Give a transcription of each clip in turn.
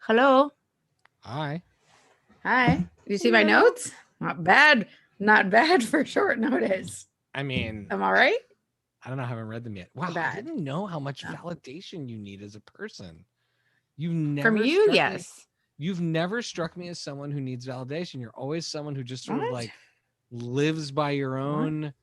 Hello. Hi. Hi. You see my notes? Not bad. Not bad for short notice. I mean, I'm all right. I don't know. I haven't read them yet. Wow. I didn't know how much validation you need as a person. From you, yes. You've never struck me as someone who needs validation. You're always someone who just sort of like lives by your own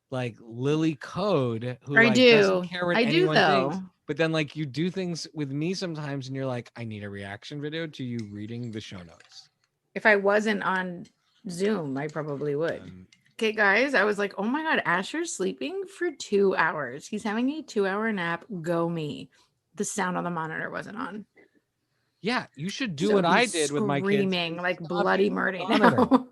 like Lily code who doesn't care what anyone thinks. But then like you do things with me sometimes and you're like, I need a reaction video to you reading the show notes. If I wasn't on Zoom, I probably would. Okay, guys, I was like, oh my God, Asher's sleeping for 2 hours. He's having a 2-hour nap. Go me. The sound on the monitor wasn't on. Yeah, you should do what I did with my kids. Screaming like bloody murder now.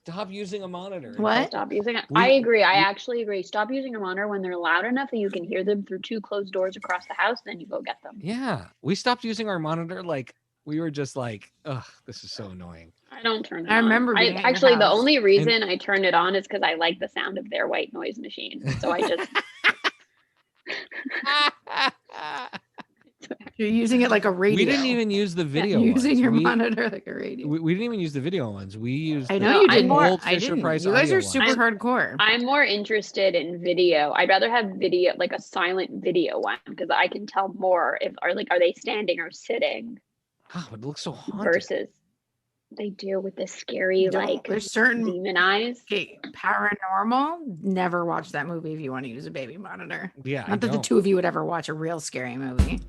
Stop using a monitor. What? Stop using it. I agree. I actually agree. Stop using a monitor when they're loud enough that you can hear them through 2 closed doors across the house. Then you go get them. Yeah, we stopped using our monitor. Like we were just like, ugh, this is so annoying. I don't turn it I on. remember being actually the only reason I turned it on is because I like the sound of their white noise machine. So I just. You're using it like a radio. We didn't even use the video. Using your monitor like a radio. We didn't even use the video ones. We used. I know you didn't. I didn't. You guys are super hardcore. I'm more interested in video. I'd rather have video, like a silent video one, because I can tell more if are they standing or sitting. Oh, it looks so haunted. Versus, they do with the scary there's certain demon eyes. Okay, Paranormal. Never watch that movie if you want to use a baby monitor. Yeah, not that the two of you would ever watch a real scary movie.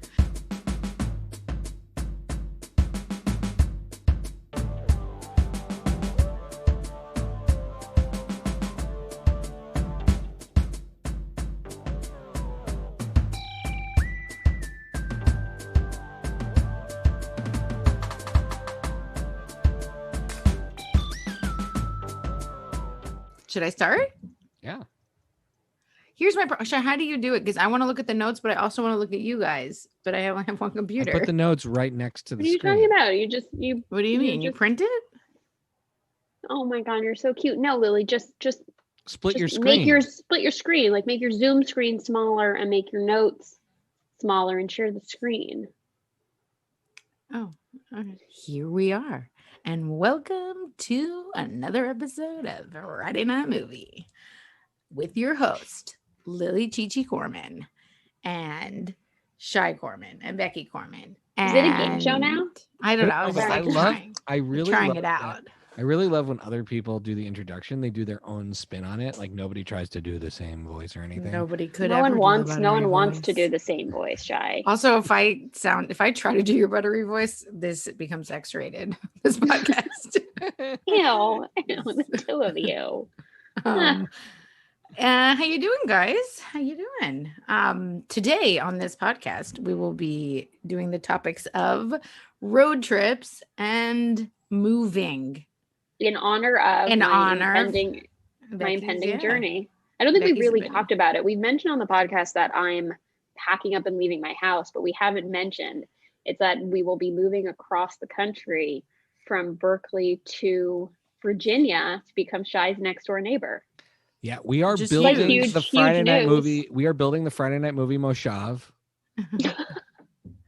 Should I start? Yeah. Here's my question. How do you do it? Because I want to look at the notes, but I also want to look at you guys. But I only have one computer. I put the notes right next to the screen. What are you talking about? You. What do you mean? You print it? Oh my God, you're so cute. No, Lily, just split your screen. Split your screen. Like make your Zoom screen smaller and make your notes smaller and share the screen. Oh, okay. Here we are. And welcome to another episode of Friday Night Movie with your host, Lily Chi-Chi Corman and Shy Corman and Becky Corman. Is it a game show now? I don't know. I really trying love it out. I really love when other people do the introduction. They do their own spin on it. Like nobody tries to do the same voice or anything. Nobody could. No one wants to do the same voice, Shy. Also, if I try to do your buttery voice, this becomes X-rated. This podcast. Ew, the two of you. How you doing, guys? How you doing? Today on this podcast, we will be doing the topics of road trips and moving. In honor of my impending journey. I don't think we really talked about it. We've mentioned on the podcast that I'm packing up and leaving my house, but we haven't mentioned it's that we will be moving across the country from Berkeley to Virginia to become Shy's next door neighbor. Yeah, we are building the Friday Night Movie. We are building the Friday Night Movie Moshav.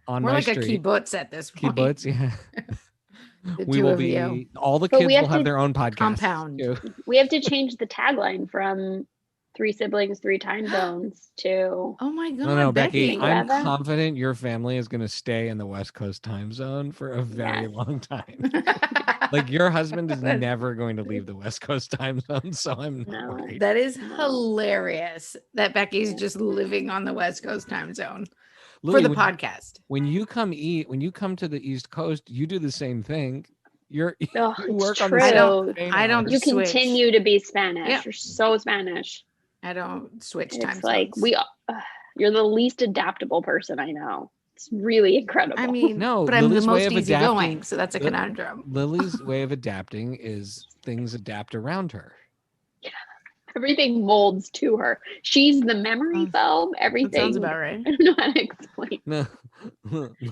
On We're like street. A kibbutz at this point. Kibbutz, yeah. We will be. All the kids will have their own podcast. Compound. We have to change the tagline from 3 siblings, 3 time zones to. Oh my God! No, Becky. I'm confident your family is going to stay in the West Coast time zone for a very long time. Like your husband is never going to leave the West Coast time zone, so I'm not worried. That is hilarious. That Becky's just living on the West Coast time zone. Lily, for the podcast. When you come to the East Coast, you do the same thing. You work on the same I don't you switch. Continue to be Spanish. Yeah. You're so Spanish. I don't switch it's time like zones. You're the least adaptable person I know. It's really incredible. I mean, but I'm the most easygoing, so that's a conundrum. Lily's way of adapting is things adapt around her. Yeah. Everything molds to her. She's the memory foam. Everything. That sounds about right. I don't know how to explain.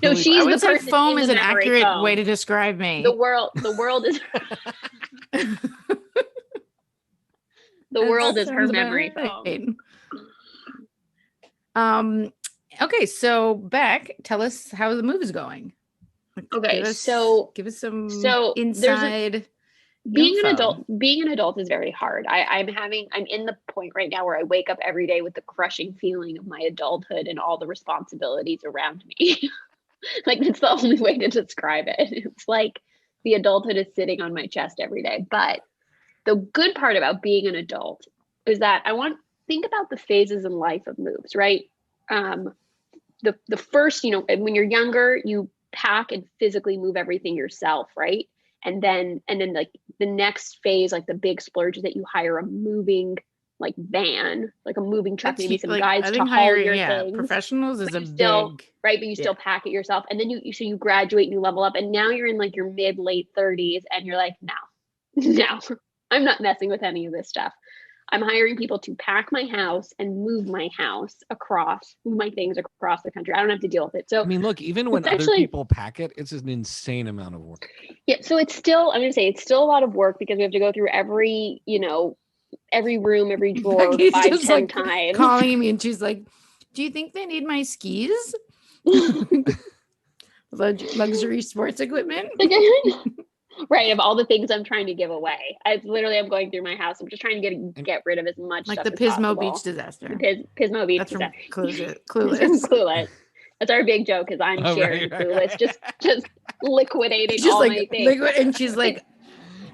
No, she's I would say person. Foam is an accurate foam. way to describe me. The world is. The world is her memory foam. Okay, so Beck, tell us how the move is going. Okay, give us some inside. Being an adult is very hard. I'm in the point right now where I wake up every day with the crushing feeling of my adulthood and all the responsibilities around me. Like, that's the only way to describe it. It's like the adulthood is sitting on my chest every day. But the good part about being an adult is that think about the phases in life of moves, right? The first, when you're younger, you pack and physically move everything yourself, right? And then like the next phase, like the big splurge, is that you hire a moving like van, like a moving truck, maybe some guys to haul your things. Professionals is right, but you still pack it yourself. And then you graduate and you level up, and now you're in like your late 30s, and you're like, no, I'm not messing with any of this stuff. I'm hiring people to pack my house and move my things across the country. I don't have to deal with it. So I mean, look, even when other people pack it, it's an insane amount of work. Yeah. So it's still a lot of work, because we have to go through every room, every drawer, 5-10 times. Calling me, and she's like, "Do you think they need my skis? Luxury sports equipment?" Right, of all the things I'm trying to give away. I'm going through my house. I'm just trying to get rid of as much like stuff the Pismo as Beach disaster. Pismo Beach disaster. Clueless. Clueless. That's our big joke, because I'm sharing Clueless, just liquidating all my things. And she's like,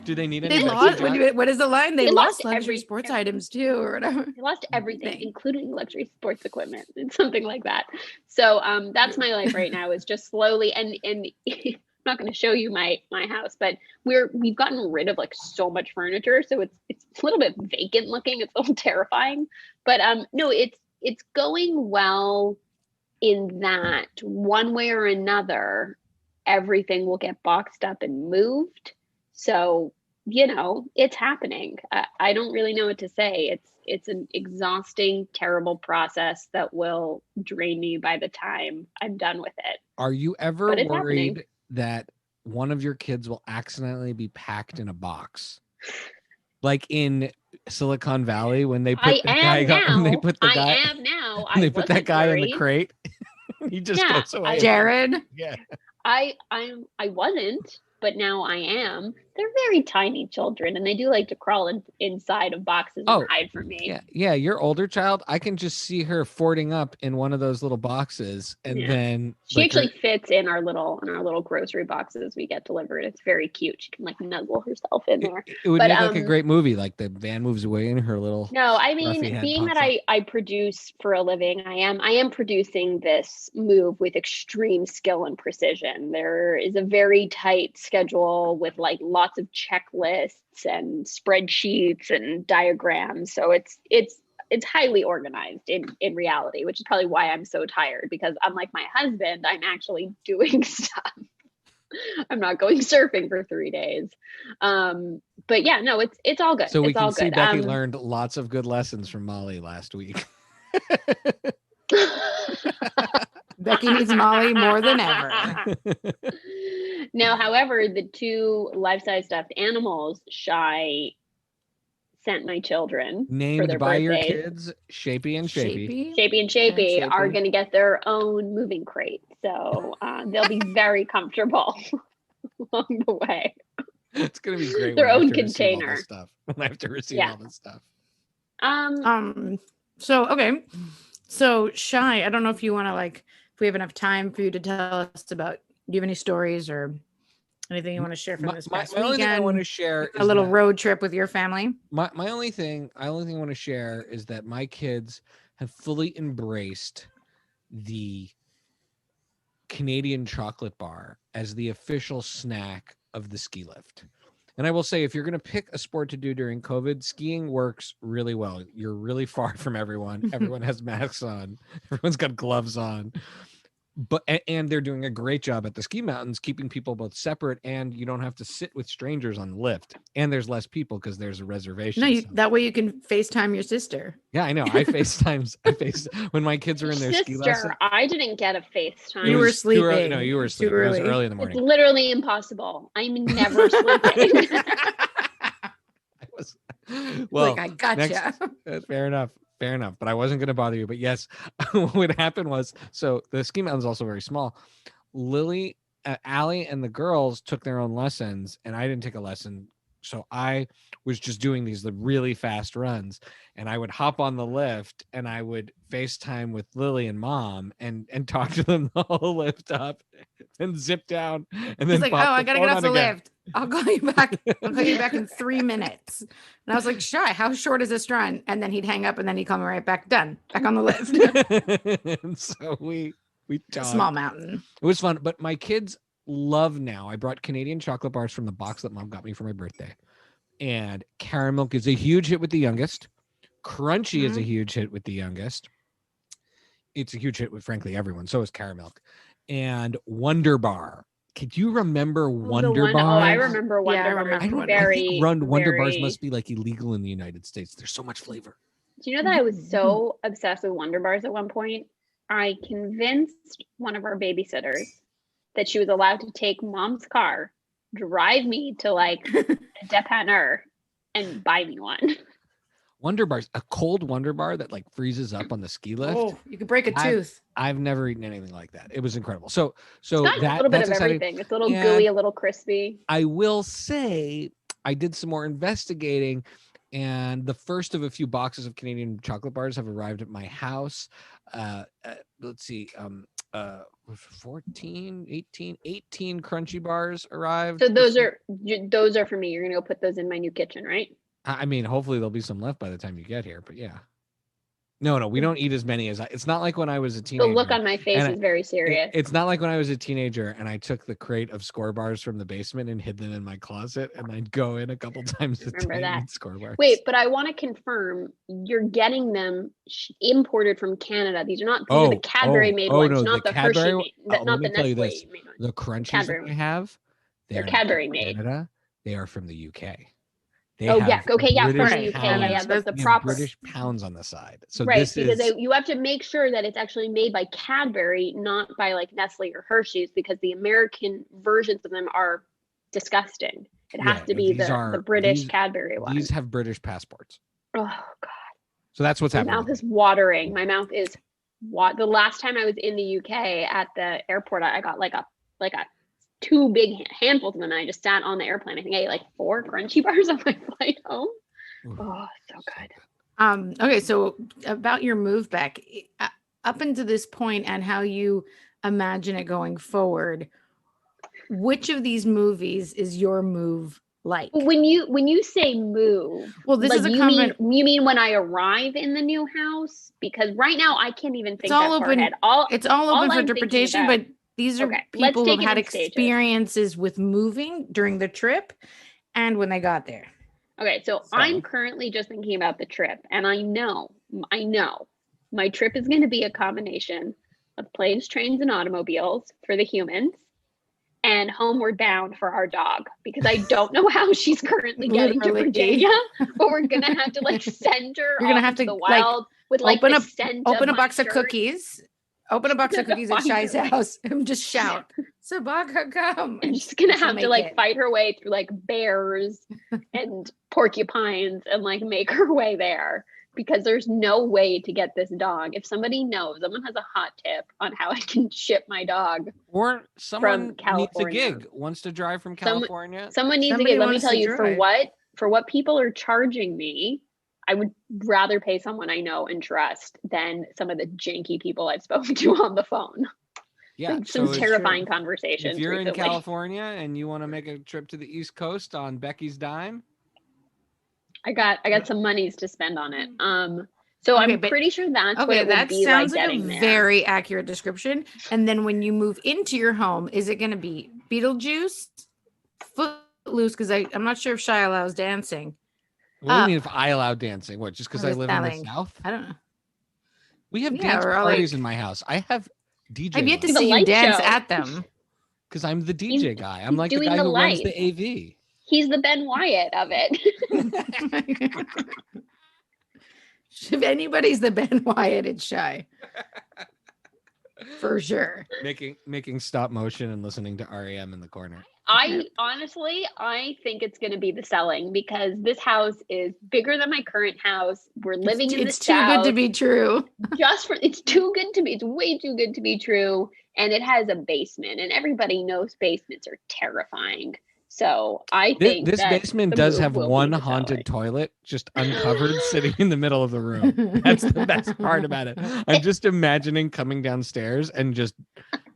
do they need any? What is the line? They lost luxury sports items too, or whatever. They lost everything, including luxury sports equipment and something like that. So that's my life right now, is just slowly and I'm not going to show you my house, but we've gotten rid of like so much furniture, so it's a little bit vacant looking. It's a little terrifying, but no, it's going well in that one way or another, everything will get boxed up and moved. So it's happening. I don't really know what to say. It's an exhausting, terrible process that will drain me by the time I'm done with it. Are you ever worried that one of your kids will accidentally be packed in a box, like in Silicon Valley when they put that guy in the crate? He just goes away. Jared. Yeah. I wasn't, but now I am. They're very tiny children, and they do like to crawl inside of boxes and hide from me. Yeah. Your older child, I can just see her fording up in one of those little boxes, and then she actually fits in our little grocery boxes we get delivered. It's very cute. She can like nuzzle herself in there. It would make like a great movie. Like the van moves away and her little. No, I mean, being that I produce for a living, I am producing this move with extreme skill and precision. There is a very tight schedule with like lots of checklists and spreadsheets and diagrams. So it's highly organized in reality, which is probably why I'm so tired, because unlike my husband, I'm actually doing stuff. I'm not going surfing for 3 days. But yeah, no, it's all good. So we it's can all see good. Becky learned lots of good lessons from Molly last week. Becky needs Molly more than ever. Now, however, the 2 life-size stuffed animals Shy sent my children named for their by birthdays, your kids, Shapey and Shapey. Shapey and Shapey are going to get their own moving crate, so they'll be very comfortable along the way. It's going to be great. Their own container. When I have to receive all this stuff. So Shy, I don't know if you want to if we have enough time for you to tell us about. Do you have any stories or anything you want to share from this past weekend? Only thing I want to share is a little road trip with your family. My only thing I want to share is that my kids have fully embraced the Canadian chocolate bar as the official snack of the ski lift. And I will say, if you're going to pick a sport to do during COVID, skiing works really well. You're really far from everyone. Everyone has masks on. Everyone's got gloves on. But and they're doing a great job at the ski mountains, keeping people both separate, and you don't have to sit with strangers on the lift. And there's less people because there's a reservation. No, that way you can FaceTime your sister. Yeah, I know. I when my kids were in their ski lesson. I didn't get a FaceTime. You were sleeping. No, you were sleeping. It was early in the morning. It's literally impossible. I'm never sleeping. Well, I gotcha. Fair enough. But I wasn't going to bother you. But yes, what happened was, so the ski mountain is also very small. Lily Allie and the girls took their own lessons, and I didn't take a lesson. So I was just doing the really fast runs, and I would hop on the lift and I would FaceTime with Lily and Mom and talk to them the whole lift up and zip down. And then like, I gotta get off the lift. I'll call you back. I'll call you back in 3 minutes. And I was like, Shy, how short is this run? And then he'd hang up and then he'd call me right back. Done. Back on the lift. And so we talked. Small mountain. It was fun, but my kids love now. I brought Canadian chocolate bars from the box that Mom got me for my birthday. And caramel is a huge hit with the youngest. Crunchy is a huge hit with the youngest. It's a huge hit with, frankly, everyone. So is caramel. And Wonder Bar. Could you remember Wonder Bar? Oh, I remember Wonder Bar. I think Wonder Bars must be like illegal in the United States. There's so much flavor. Do you know that I was so obsessed with Wonder Bars at one point? I convinced one of our babysitters that she was allowed to take Mom's car, drive me to like a depanneur, and buy me one. Wonder Bars, a cold Wonder Bar that like freezes up on the ski lift. Oh, you could break a tooth. I've never eaten anything like that. It was incredible. So it's got a little bit of everything. It's a little gooey, a little crispy. I will say I did some more investigating, and the first of a few boxes of Canadian chocolate bars have arrived at my house. Let's see, 14, 18 crunchy bars arrived. So those are for me. You're gonna go put those in my new kitchen, right? I mean, hopefully there'll be some left by the time you get here, but yeah. No, we don't eat as many as it's not like when I was a teenager. The look on my face is very serious. It's not like when I was a teenager and I took the crate of Score bars from the basement and hid them in my closet, and I'd go in a couple times a day and eat Score bars. Wait, but I want to confirm you're getting them imported from Canada. These are not the Cadbury made ones, no, not the Cadbury, Hershey made, not the Nestle made ones. The crunchies that I have, they're Cadbury made. Canada, they are from the UK. From the UK. The proper British pounds on the side. So right, because you have to make sure that it's actually made by Cadbury, not by like Nestle or Hershey's, because the American versions of them are disgusting. It has to be the British Cadbury one. These have British passports. Oh God! So that's what's happening. My mouth is watering. My mouth is the last time I was in the UK at the airport, I got like a 2 big handfuls of them, and I just sat on the airplane. I think I ate like 4 crunchy bars on my flight home. Oh, so good. Okay, so about your move back up until this point and how you imagine it going forward, which of these movies is your move like? When you say move, well, this is a comment. You mean when I arrive in the new house? Because right now I can't even think that far ahead. It's all open for interpretation, but these are people who've had experiences with moving during the trip and when they got there. Okay, so I'm currently just thinking about the trip, and I know my trip is going to be a combination of planes, trains, and automobiles for the humans, and homeward bound for our dog, because I don't know how she's currently getting to Virginia, but we're going to have to like send her off to the wild with like open a box of cookies. Open a box of cookies at Shai's house and just shout, Sabaka, come. And she's going to have to like fight her way through like bears and porcupines and like make her way there, because there's no way to get this dog. If someone has a hot tip on how I can ship my dog. Or someone needs a gig, wants to drive from California. Someone needs a gig. Let me tell you, for what people are charging me, I would rather pay someone I know and trust than some of the janky people I've spoken to on the phone. Yeah, some terrifying conversations. If you're in California and you want to make a trip to the East Coast on Becky's dime, I got some monies to spend on it. So I'm pretty sure that's what it would be like getting there. Very accurate description. And then when you move into your home, is it going to be Beetlejuice, Footloose? Because I'm not sure if Shai allows dancing. What do you mean if I allow dancing? What, just because I live in the South? I don't know. We have dance parties in my house. I have DJ. I've yet to see you dance at them. Because I'm the DJ guy. I'm like the guy who runs the AV. He's the Ben Wyatt of it. If anybody's the Ben Wyatt, it's Shai. For sure. Making stop motion and listening to REM in the corner. I think it's going to be the selling, because this house is bigger than my current house. We're living in the South. It's too good to be true. It's too good to be. It's way too good to be true. And it has a basement, and everybody knows basements are terrifying. So I think this basement does have one haunted toilet just uncovered sitting in the middle of the room. That's the best part about it. I'm just imagining coming downstairs and just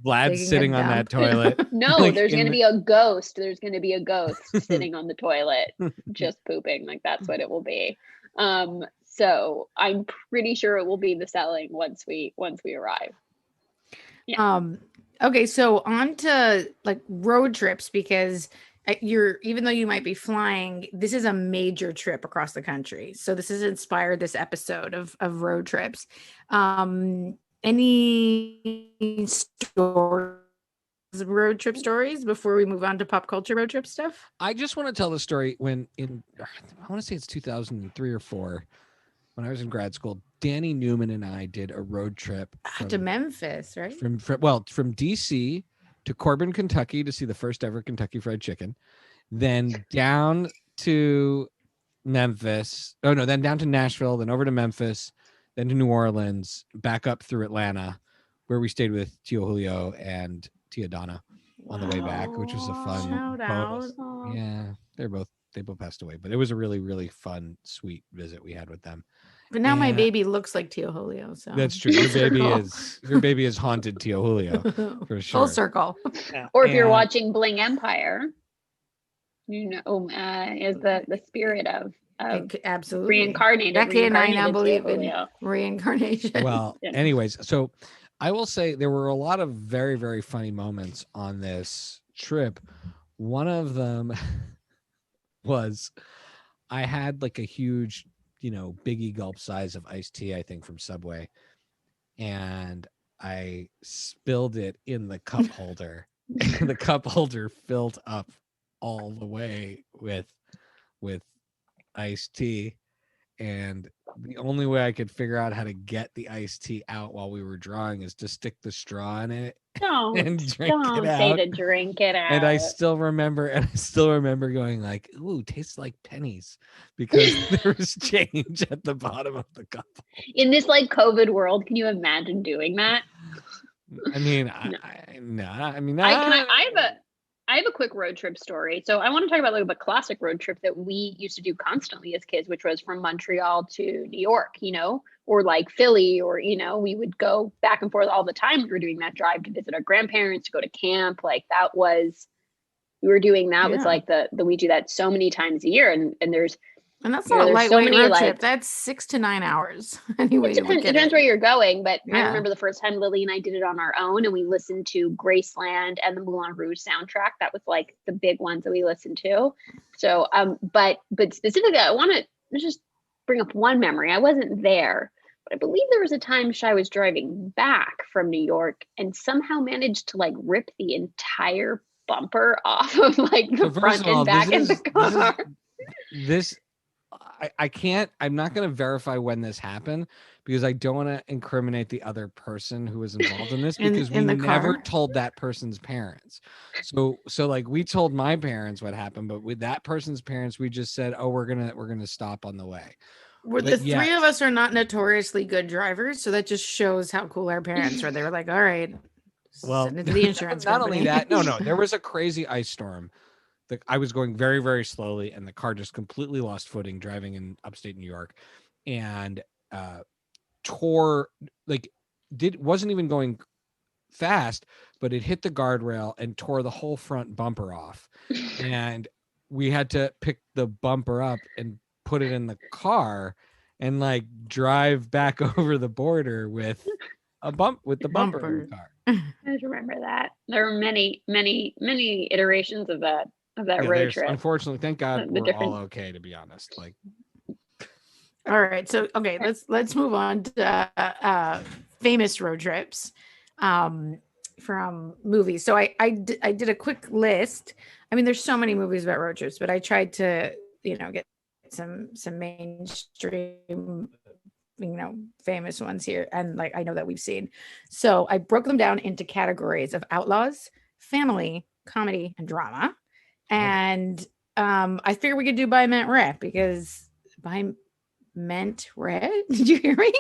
Vlad sitting on that toilet. No, like there's going to be a ghost. There's going to be a ghost sitting on the toilet, just pooping. Like that's what it will be. So I'm pretty sure it will be the selling once we arrive. Yeah. Okay, so on to like road trips, because even though you might be flying, this is a major trip across the country. So this has inspired this episode of road trips. Any road trip stories before we move on to pop culture road trip stuff? I just want to tell the story I want to say it's 2003 or 4, when I was in grad school. Danny Newman and I did a road trip to Memphis, right? From DC to Corbin, Kentucky, to see the first ever Kentucky Fried Chicken, then down to Memphis. Oh no, then down to Nashville, then over to Memphis, then to New Orleans, back up through Atlanta, where we stayed with Tio Julio and Tia Donna on the way back, which was a fun bonus. Yeah, they both passed away, but it was a really, really fun, sweet visit we had with them. But now my baby looks like Tio Julio. So that's true. Your baby is haunted Tio Julio for sure. Full circle. Or if you're watching Bling Empire, you know, is the spirit of absolutely reincarnated. Becky and I now believe in reincarnation. Well, anyways, so I will say there were a lot of very, very funny moments on this trip. One of them was I had like a huge, Biggie gulp size of iced tea, I think, from Subway, and I spilled it in the cup holder. The cup holder filled up all the way with iced tea, and the only way I could figure out how to get the iced tea out while we were drawing is to stick the straw in it and drink it out. Say to drink it out. And I still remember going like, "Ooh, tastes like pennies," because there was change at the bottom of the cup. In this like COVID world, can you imagine doing that? I mean, I have a quick road trip story. So I want to talk about like a classic road trip that we used to do constantly as kids, which was from Montreal to New York, or like Philly, or, we would go back and forth all the time. We were doing that drive to visit our grandparents, to go to camp. Like we were doing that was like we do that so many times a year. And there's, and that's not a lightweight road trip. That's 6 to 9 hours. Anyway, it depends where you're going. But I remember the first time Lily and I did it on our own, and we listened to Graceland and the Moulin Rouge soundtrack. That was like the big ones that we listened to. So, but specifically, I want to just bring up one memory. I wasn't there, but I believe there was a time Shai was driving back from New York and somehow managed to like rip the entire bumper off of like the front and back of the car. I'm not going to verify when this happened, because I don't want to incriminate the other person who was involved in this, because we never told that person's parents. So like we told my parents what happened, but with that person's parents, we just said, "Oh, we're going to stop on the way." The three of us are not notoriously good drivers, so that just shows how cool our parents were. They were like, "All right, send it to the insurance not company." Only that, no, there was a crazy ice storm. I was going very, very slowly, and the car just completely lost footing driving in upstate New York, and wasn't even going fast, but it hit the guardrail and tore the whole front bumper off. And we had to pick the bumper up and put it in the car and like drive back over the border with the bumper in the car. I just remember that. There were many, many, many iterations of that road trip. Unfortunately, thank God we're all okay, to be honest. Like, all right, so okay, let's move on to famous road trips from movies. So I did a quick list. I mean, there's so many movies about road trips, but I tried to get some mainstream famous ones here, and like I know that we've seen. So I broke them down into categories of outlaws, family, comedy, and drama. And I figured we could do by meant red because by meant red. Did you hear me?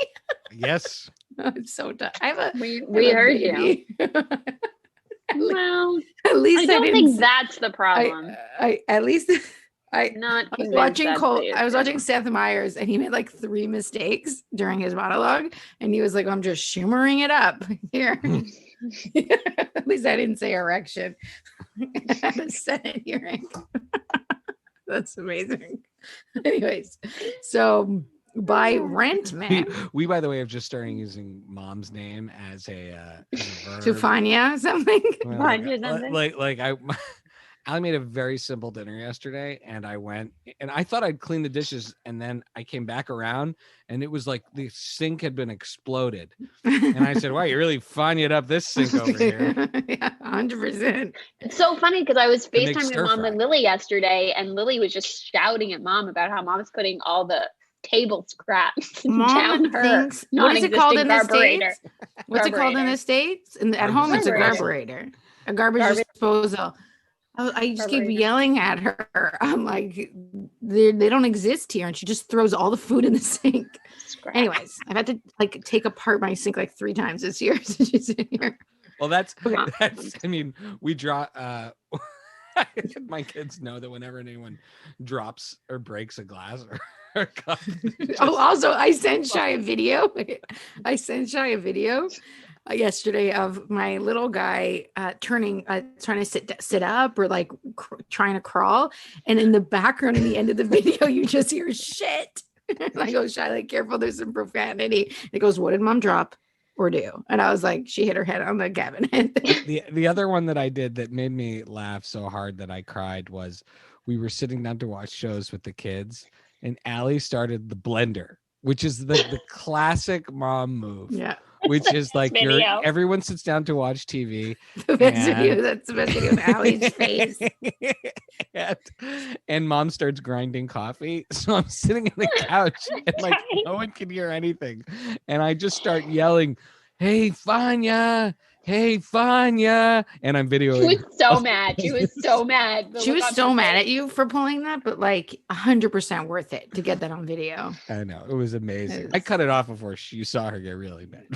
Yes. I'm so done. We heard you. Well, at least I don't think that's the problem. I was watching Seth Meyers, and he made like 3 mistakes during his monologue, and he was like, "I'm just shimmering it up here." At least I didn't say erection at a Senate hearing. That's amazing. Anyways, so by rent man, we by the way have just started using mom's name as a verb. To Fanya something. Like Allie made a very simple dinner yesterday, and I went and I thought I'd clean the dishes, and then I came back around and it was like the sink had been exploded. And I said, wow, you really Fanya'd up this sink over here. Yeah, 100%. It's so funny because I was FaceTiming Mom and Lily yesterday, and Lily was just shouting at Mom about how Mom's putting all the table scraps down her. What is it called in the States? What's it called in the States? At home, it's a garburator, a garbage disposal. I just keep yelling at her. I'm like, they don't exist here, and she just throws all the food in the sink. Anyways, I've had to like take apart my sink like 3 times this year since she's in here. Well, that's. I mean, we draw. My kids know that whenever anyone drops or breaks a glass or a cup. Also, I sent Shy a video. Yesterday of my little guy trying to sit up or like trying to crawl, and in the background in the end of the video you just hear shit. And I go, Shy, like, careful, there's some profanity. It goes, what did Mom drop or do? And I was like, she hit her head on the cabinet. The other one that I did that made me laugh so hard that I cried was we were sitting down to watch shows with the kids, and Allie started the blender, which is the classic mom move. Yeah. Which is like everyone sits down to watch TV. That's the best video of Allie's face. And Mom starts grinding coffee. So I'm sitting on the couch and like no one can hear anything. And I just start yelling, "Hey, Fanya! Hey, Fanya!" And I'm videoing. She was so mad. She was so mad. She was so mad at you for pulling that, but like 100% worth it to get that on video. I know. It was amazing. I cut it off before you saw her get really mad.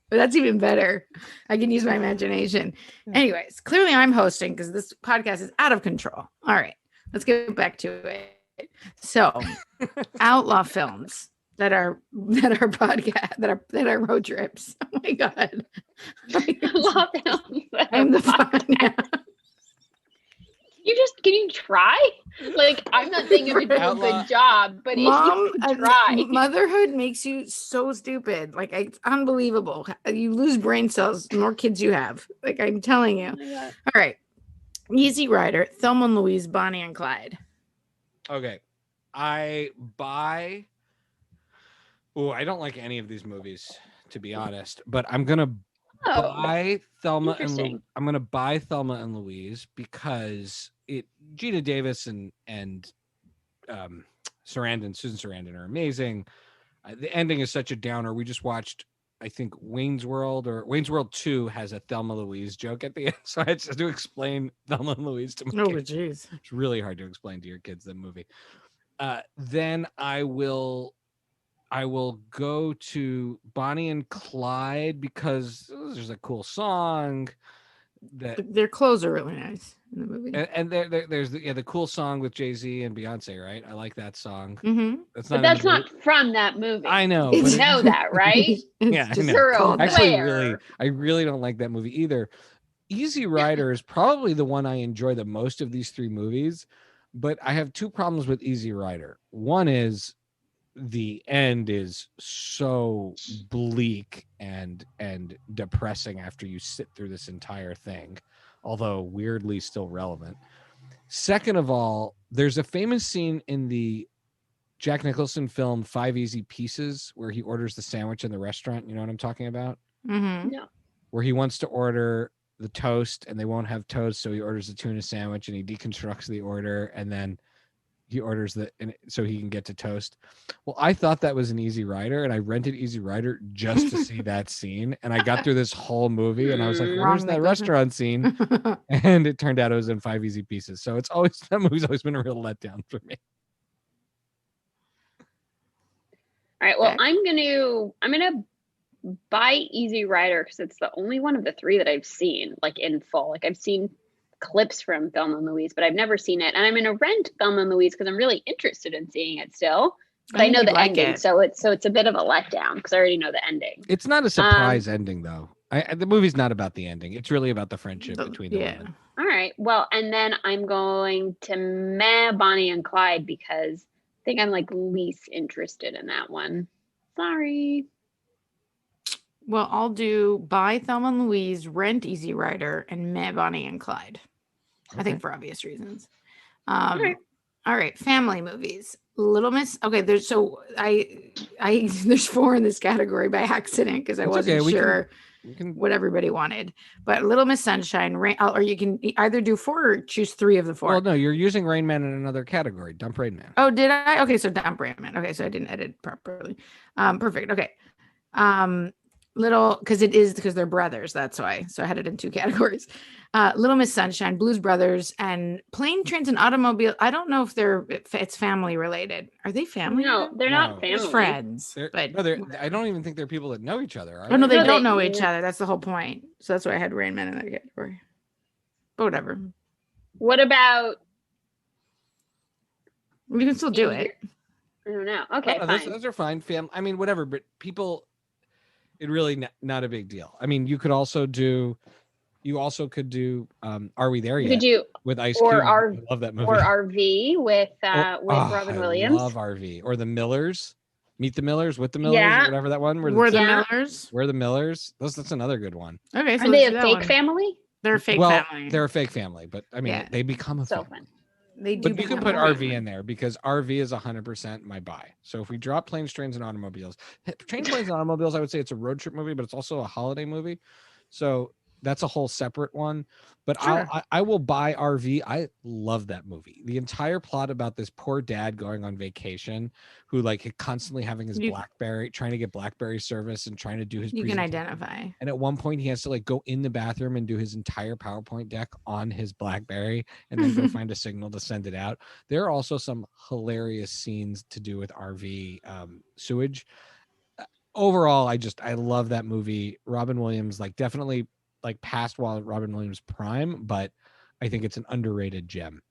But that's even better. I can use my imagination. Anyways, clearly I'm hosting because this podcast is out of control. All right, let's get back to it. So, outlaw films that are podcast that are road trips. Oh my god! I'm the fun. Can you try? Like, I'm not saying you do a good job, but Mom, if you try. Motherhood makes you so stupid. Like, it's unbelievable. You lose brain cells the more kids you have. Like, I'm telling you. All right. Easy Rider, Thelma and Louise, Bonnie and Clyde. Okay. I don't like any of these movies, to be honest, but I'm going to buy Thelma and Louise because Gina Davis and Susan Sarandon are amazing. The ending is such a downer. We just watched, I think, Wayne's World 2 has a Thelma Louise joke at the end. So I had to explain Thelma and Louise to my kids. Geez. It's really hard to explain to your kids the movie. Then I will go to Bonnie and Clyde because there's a cool song. Their clothes are really nice in the movie. And there's the cool song with Jay-Z and Beyonce, right? I like that song. Mm-hmm. That's not from that movie. I know. You know that, right? Yeah, I know. Actually, I really don't like that movie either. Easy Rider is probably the one I enjoy the most of these 3 movies, but I have 2 problems with Easy Rider. One is the end is so bleak and depressing after you sit through this entire thing, although weirdly still relevant. Second of all, there's a famous scene in the Jack Nicholson film 5 Easy Pieces where he orders the sandwich in the restaurant. You know what I'm talking about? Mm-hmm. No. Where he wants to order the toast and they won't have toast, so he orders the tuna sandwich and he deconstructs the order, and then he orders so he can get to toast. Well, I thought that was an Easy Rider, and I rented Easy Rider just to see that scene. And I got through this whole movie, and I was like, "Where's that restaurant scene?" And it turned out it was in 5 Easy Pieces. So that movie's always been a real letdown for me. All right. Well, I'm gonna buy Easy Rider because it's the only one of the 3 that I've seen like in full. Like I've seen clips from Thelma and Louise, but I've never seen it. And I'm gonna rent Thelma and Louise because I'm really interested in seeing it still. But I know the ending, so it's a bit of a letdown because I already know the ending. It's not a surprise ending though. The movie's not about the ending. It's really about the friendship between the women. All right. Well, and then I'm going to Bonnie and Clyde because I think I'm like least interested in that one. Sorry. Well, I'll do buy Thelma and Louise, rent Easy Rider, and Bonnie and Clyde. Okay. I think for obvious reasons. All right. Family movies. Little Miss. Okay, there's 4 in this category by accident because I wasn't sure what everybody wanted. But Little Miss Sunshine, or you can either do 4 or choose 3 of the 4. Well, no, you're using Rain Man in another category. Dump Rain Man. Oh, did I? Okay, so dump Rain Man. Okay, so I didn't edit properly. Perfect. Okay. Because they're brothers, that's why. So I had it in 2 categories. Little Miss Sunshine, Blues Brothers, and Plane, Trains, and Automobile. I don't know if it's family related. Are they family? No, they're not family. Just friends. I don't even think they're people that know each other. No, they don't know each other. That's the whole point. So that's why I had Rain Man in that category. But whatever. What about? We can still do it. I don't know. Okay, fine. Those are fine. I mean, whatever. But people. It really not a big deal. I mean, you could also do Are We There Yet? Could you with Ice Cube? I love that movie. Or RV with Robin Williams. I love RV. Or The Millers. Meet the Millers with the Millers, whatever that one. We're the Millers. We're the Millers. That's another good one. Okay, so are they a fake family? They're a fake family. They're a fake family, but I mean, they become a family. Fun. But you can put RV in there because RV is 100% my buy. So if we drop Planes, Trains, and Automobiles, Trains, Planes, and Automobiles, I would say it's a road trip movie, but it's also a holiday movie. So that's a whole separate one. But sure. I will buy RV. I love that movie. The entire plot about this poor dad going on vacation, who like constantly having his BlackBerry, trying to get BlackBerry service and trying to do his. You can identify. And at one point, he has to like go in the bathroom and do his entire PowerPoint deck on his BlackBerry, and then go find a signal to send it out. There are also some hilarious scenes to do with RV sewage. Overall, I love that movie. Robin Williams, like definitely. Like past while Robin Williams prime, but I think it's an underrated gem.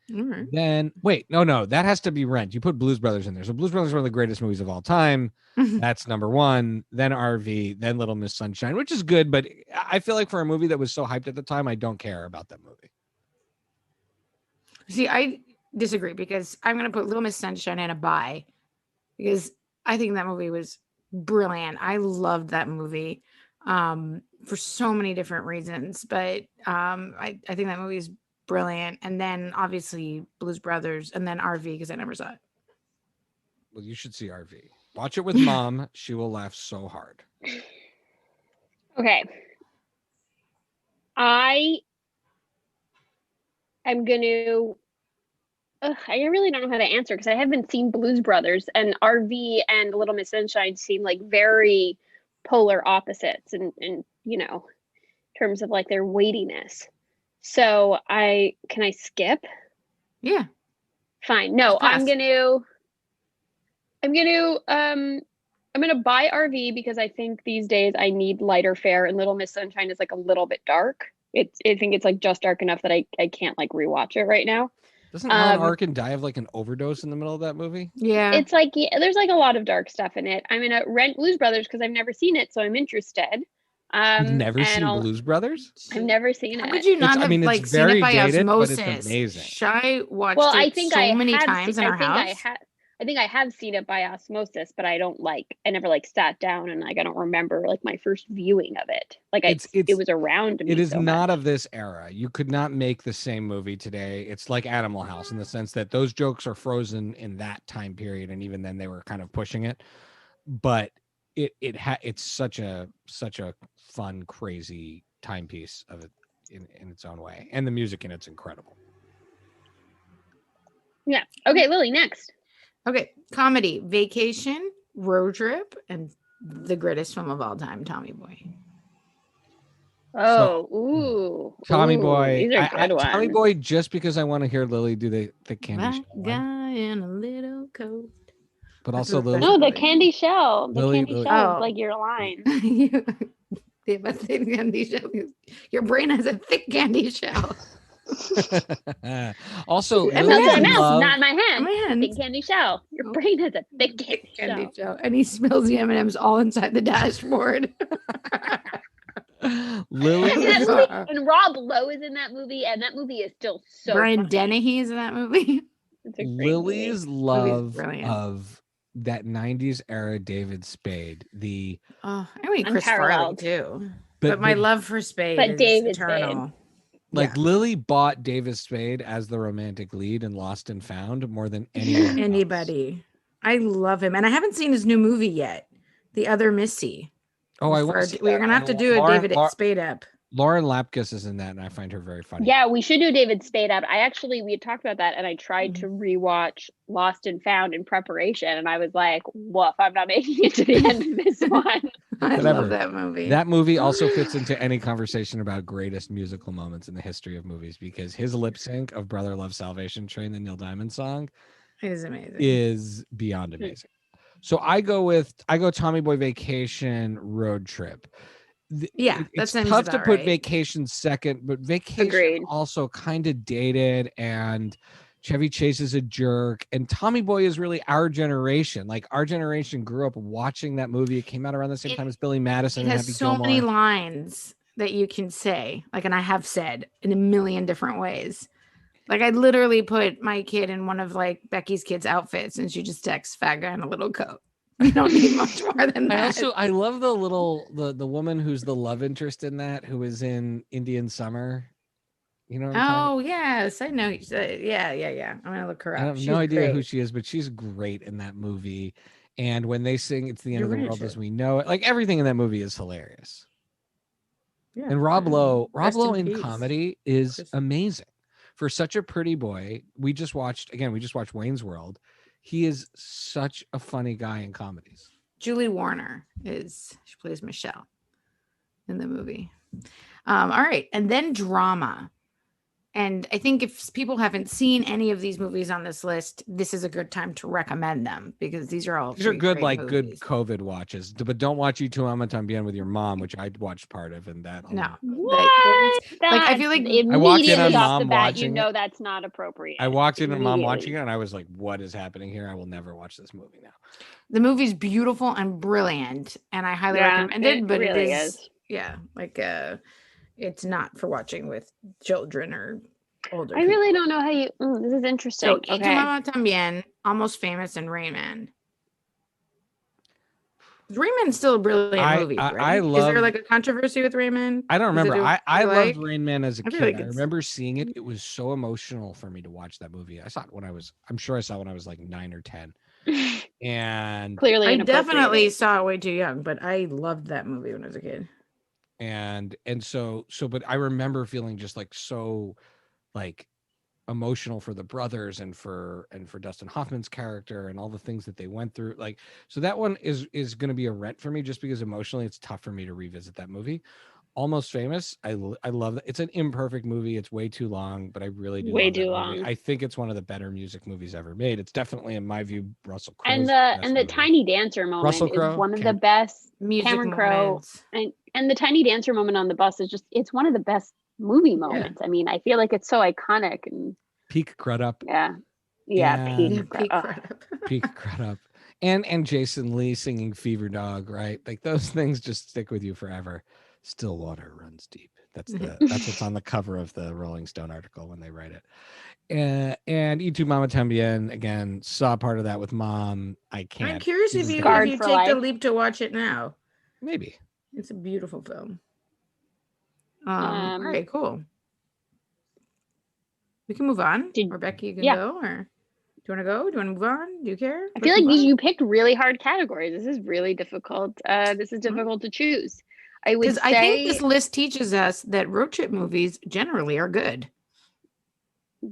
Mm-hmm. Then no, that has to be Rent. You put Blues Brothers in there. So Blues Brothers is one of the greatest movies of all time. That's number 1. Then RV, then Little Miss Sunshine, which is good, but I feel like for a movie that was so hyped at the time, I don't care about that movie. See, I disagree because I'm going to put Little Miss Sunshine in a buy because I think that movie was brilliant. I loved that movie. For so many different reasons, but I think that movie is brilliant. And then obviously Blues Brothers, and then RV because I never saw it. Well, you should see RV. Watch it with Mom. She will laugh so hard. Okay. I really don't know how to answer because I haven't seen Blues Brothers, and RV and Little Miss Sunshine seem like very polar opposites and you know, in terms of like their weightiness. So can I skip? Yeah. Fine. No, I'm gonna buy RV because I think these days I need lighter fare, and Little Miss Sunshine is like a little bit dark. I think it's like just dark enough that I can't like rewatch it right now. Doesn't Alan Arkin die of like an overdose in the middle of that movie? Yeah. It's like, there's like a lot of dark stuff in it. I'm going to rent Blues Brothers because I've never seen it, so I'm interested. You've never seen Blues Brothers? I've never seen it. How could you not have like seen it by osmosis? But it's amazing. Shy watched it so many times in our house. I think I have seen it by osmosis, but I never like sat down and like I don't remember like my first viewing of it. Like it was around me. It is not of this era. You could not make the same movie today. It's like Animal House in the sense that those jokes are frozen in that time period, and even then they were kind of pushing it. But it's such a fun, crazy timepiece of it in its own way, and the music in it's incredible. Yeah. Okay, Lily, next. Okay, comedy, Vacation, Road Trip, and the greatest film of all time, Tommy Boy. Tommy Boy. These are good ones. Tommy Boy, just because I want to hear Lily do the candy shell guy in a little coat. But also Lily. No, the candy shell. The Lily, candy shell is like your line. Candy shell. Your brain has a thick candy shell. Also, not my hand. Thick candy shell. Your brain has a thick candy shell. And he spills the M&Ms all inside the dashboard. Lily and Rob Lowe is in that movie, and that movie is still so Brian funny. Dennehy is in that movie. Lily's love of that 90s era David Spade. Chris Farley too. But my love for Spade is David eternal. Spade. Lily bought David Spade as the romantic lead in Lost and Found more than anybody else. I love him, and I haven't seen his new movie yet, The Other Missy. Oh, we're gonna have to do a David Spade up. Lauren Lapkus is in that, and I find her very funny. Yeah, we should do David Spade up. We had talked about that, and I tried to rewatch Lost and Found in preparation, and I was like, woof, I'm not making it to the end of this one. I love that movie. That movie also fits into any conversation about greatest musical moments in the history of movies, because his lip sync of Brother Love Salvation Train, the Neil Diamond song, is amazing. Is beyond amazing. So I go Tommy Boy, Vacation, Road Trip. It's tough to put Vacation second, but Vacation also kind of dated, and Chevy Chase is a jerk, and Tommy Boy is really our generation. Like, our generation grew up watching that movie. It came out around the same time as Billy Madison. It has so many lines that you can say, and I have said in a million different ways. Like, I literally put my kid in one of Becky's kids' outfits, and she just texts "fat guy in a little coat." You don't need much more than that. I love the woman who's the love interest in that, who is in Indian Summer. You know? Yes, I know. Yeah. I'm gonna look her up. I have no idea who she is, but she's great in that movie. And when they sing "It's the End of the World as We Know It," everything in that movie is hilarious. Yeah, and Rob Lowe in comedy is amazing. For such a pretty boy, we just watched Wayne's World. He is such a funny guy in comedies. Julie Warner she plays Michelle in the movie. All right. And then drama. And I think if people haven't seen any of these movies on this list, this is a good time to recommend them, because these are good, good COVID watches. But don't watch You Tu Ama Tambien with your mom, which I watched part of, and that. No, what? I feel like I walked in on mom watching. That's not appropriate. I walked in on mom watching it, and I was like, "What is happening here? I will never watch this movie now." The movie's beautiful and brilliant, and I highly recommend it. But really it is. Yeah, it's not for watching with children or older. I really don't know how you. This is interesting. So, okay. Mama Tambien, Almost Famous, and Rain Man. Rain Man's still a brilliant movie. Right? Is there a controversy with Rain Man? I don't remember. I loved Rain Man as a kid. I remember seeing it. It was so emotional for me to watch that movie. I saw it when I was 9 or 10. And clearly, I definitely saw it way too young, but I loved that movie when I was a kid. And so, but I remember feeling just so emotional for the brothers and for Dustin Hoffman's character and all the things that they went through. So that one is going to be a rent for me, just because emotionally it's tough for me to revisit that movie. Almost Famous, I love that. It's an imperfect movie. It's way too long, but I really do. Way too long. I think it's one of the better music movies ever made. It's definitely, in my view, Russell Crowe. And the Tiny Dancer moment is one of the best. Cameron Crowe and the Tiny Dancer moment on the bus is it's one of the best movie moments. Yeah. I mean, I feel like it's so iconic and peak Crudup. Peak Crudup. And Jason Lee singing Fever Dog, right? Those things just stick with you forever. Still water runs deep. That's what's on the cover of the Rolling Stone article when they write it. And Y Tu Mama Tambien, again, saw part of that with mom. I can't. I'm curious if you take the leap to watch it now. Maybe. It's a beautiful film. All right, cool. We can move on. Or Becky, you can go, or do you want to go? Do you want to move on? Do you care? I feel like you picked really hard categories. This is really difficult. This is difficult to choose. I think this list teaches us that road trip movies generally are good.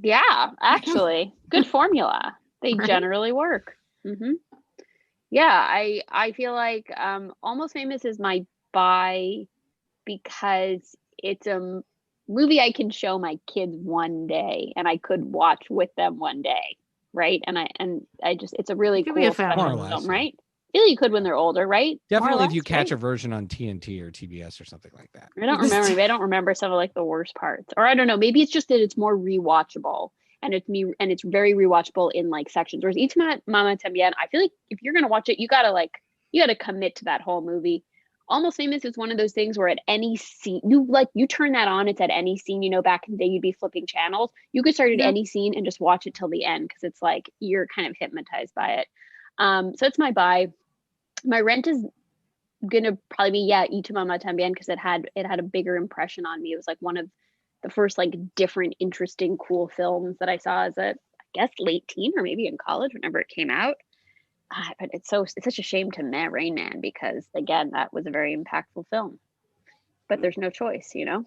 Yeah, actually, good formula. They generally work. Mm-hmm. Yeah, I feel like Almost Famous is my buy because it's a movie I can show my kids one day and I could watch with them one day, right? And I just it's a really cool film, right? I feel you could when they're older, right? Definitely if you catch a version on TNT or TBS or something like that. I don't remember some of like the worst parts. Or I don't know, maybe it's just that it's more rewatchable and it's very rewatchable in like sections. Whereas Eat Mama Tambien, I feel like if you're gonna watch it, you gotta commit to that whole movie. Almost Famous is one of those things where at any scene you turn that on, it's at any scene, back in the day you'd be flipping channels. You could start at any scene and just watch it till the end because it's like you're kind of hypnotized by it. So it's my buy. My rent is gonna probably be Eat Mama Tambien because it had a bigger impression on me. It was like one of the first like different, interesting, cool films that I saw as I guess late teen or maybe in college whenever it came out. But it's such a shame to met Rain Man because again that was a very impactful film. But there's no choice, Yeah.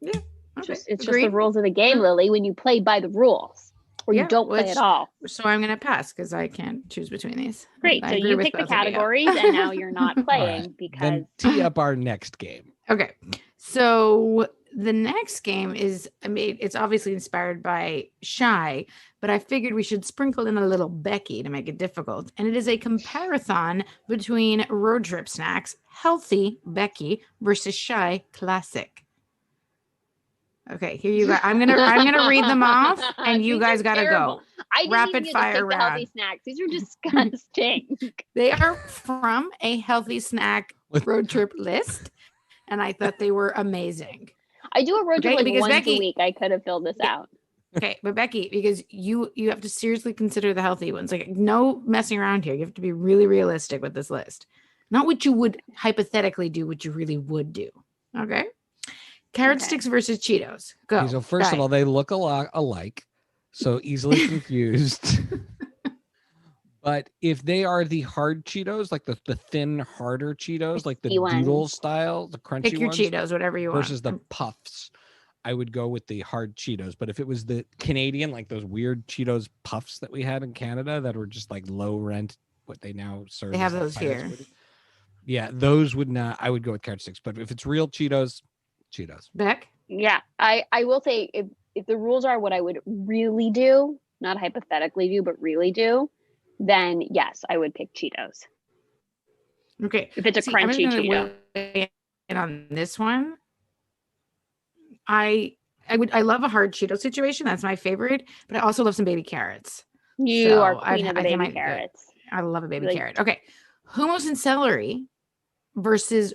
Okay. It's just the rules of the game, Lily. When you play by the rules, or you don't play at all. So I'm gonna pass because I can't choose between these. Great. So you pick the categories, and now you're not playing because. Then tee up our next game. Okay, so the next game it's obviously inspired by Shy, but I figured we should sprinkle in a little Becky to make it difficult. And it is a compare-a-thon between road trip snacks, healthy Becky versus Shy classic. Okay, here you go. I'm gonna read them off, and you guys gotta go. Rapid fire round. Healthy snacks. These are disgusting. They are from a healthy snack road trip list, and I thought they were amazing. I do a road trip once a week. I could have filled this out. Okay, but Becky, because you have to seriously consider the healthy ones. Like no messing around here. You have to be really realistic with this list. Not what you would hypothetically do, what you really would do. Okay. Carrot sticks versus Cheetos. Go. Okay, so first of all, they look a lot alike, so easily confused. But if they are the hard Cheetos, like the thin, harder Cheetos, like the doodle style, the crunchy pick your ones, Cheetos, whatever you want. Versus the puffs, I would go with the hard Cheetos. But if it was the Canadian, like those weird Cheetos puffs that we had in Canada that were just like low rent, what they now serve. They have those here. Yeah, those would not. I would go with carrot sticks. But if it's real Cheetos. Beck? Yeah, I will say if the rules are what I would really do, not hypothetically do, but really do, then yes, I would pick Cheetos. Okay. If it's a crunchy Cheeto. And on this one, I love a hard Cheeto situation. That's my favorite, but I also love some baby carrots. You are queen of the baby carrots. I love a baby carrot. Okay. Hummus and celery versus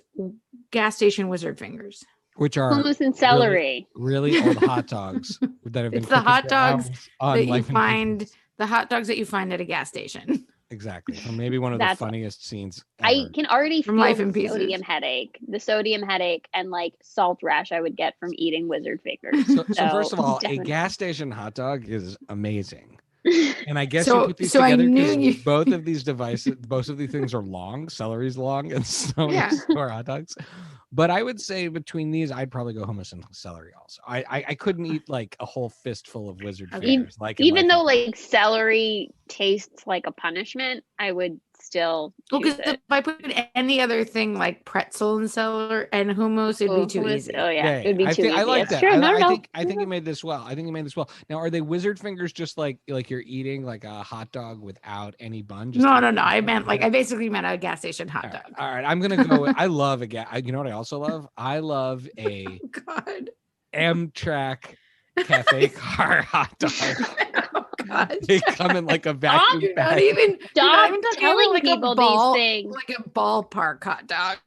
gas station wizard fingers. Which are hummus and celery, really old hot dogs that have been. It's the hot dogs that you find. The hot dogs that you find at a gas station. Exactly. Or maybe one of the funniest scenes ever. I can already feel the sodium headache, and like salt rash I would get from eating wizard fingers. So first of all, a gas station hot dog is amazing. And I guess you put these together because both of these things are long. Celery's long, and so are hot dogs. But I would say between these, I'd probably go hummus and celery also. I couldn't eat like a whole fistful of wizard fingers. Even though celery tastes like a punishment, I would still because if I put any other thing like pretzel and celery and hummus, it'd be too easy. Oh yeah, it'd be too easy. I like that. True. I think you made this well. Now, are they wizard fingers just like you're eating like a hot dog without any bun? No. I basically meant a gas station hot dog. All right. I'm gonna go. I love a gas. You know what I also love? I love a Amtrak cafe car hot dog. God. They come in like a vacuum bag. Stop telling people these things. Like a ballpark hot dog.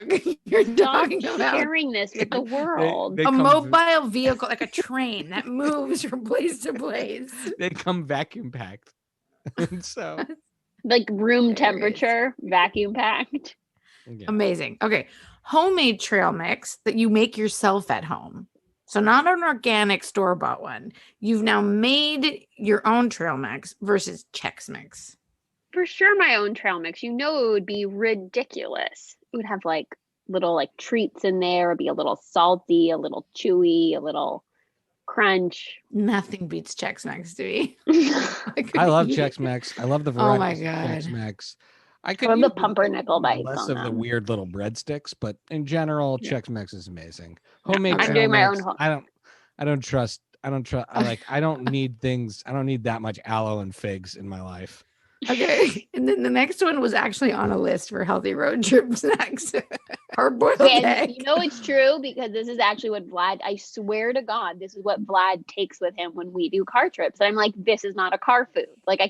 You're talking about sharing this with the world. A mobile vehicle, like a train that moves from place to place. They come vacuum packed. And so like room temperature, vacuum packed. Yeah. Amazing. Okay. Homemade trail mix that you make yourself at home. So not an organic store-bought one. You've now made your own trail mix versus Chex Mix. For sure my own trail mix. It would be ridiculous. It would have little treats in there. It'd be a little salty, a little chewy, a little Crunch. Nothing beats Chex Mix to me. I love Chex Mix. I love the variety. Oh my God. Chex Mix. I love the pumpernickel bites. Less of the weird little breadsticks, but in general, Chex Mix is amazing. Homemade. I'm doing my own. I don't trust. I don't need things. I don't need that much aloe and figs in my life. Okay, and then the next one was actually on a list for healthy road trip snacks. Hard-boiled egg. You know it's true because this is actually what Vlad, I swear to God, this is what Vlad takes with him when we do car trips. And I'm like, this is not a car food. Like